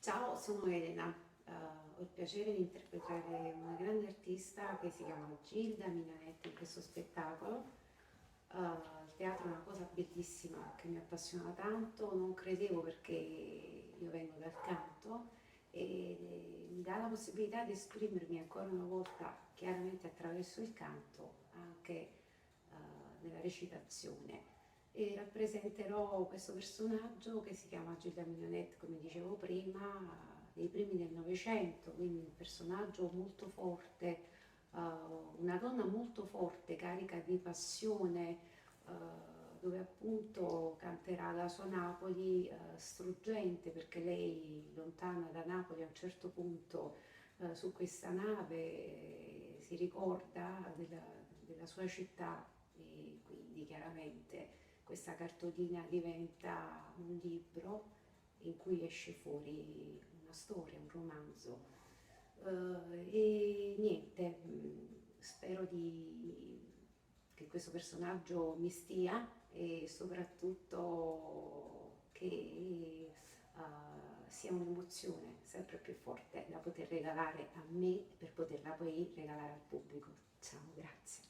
Ciao, sono Elena. Ho il piacere di interpretare una grande artista che si chiama Gilda Minanetti in questo spettacolo. Il teatro è una cosa bellissima che mi appassiona tanto, non credevo perché io vengo dal canto e mi dà la possibilità di esprimermi ancora una volta chiaramente attraverso il canto, anche nella recitazione. E rappresenterò questo personaggio che si chiama Gilda Mignonette, come dicevo prima, dei primi del Novecento, quindi un personaggio molto forte, una donna molto forte, carica di passione, dove appunto canterà la sua Napoli, struggente, perché lei, lontana da Napoli, a un certo punto su questa nave si ricorda della sua città e quindi chiaramente questa cartolina diventa un libro in cui esce fuori una storia, un romanzo. E niente, spero che questo personaggio mi stia e soprattutto che sia un'emozione sempre più forte da poter regalare a me per poterla poi regalare al pubblico. Ciao, grazie.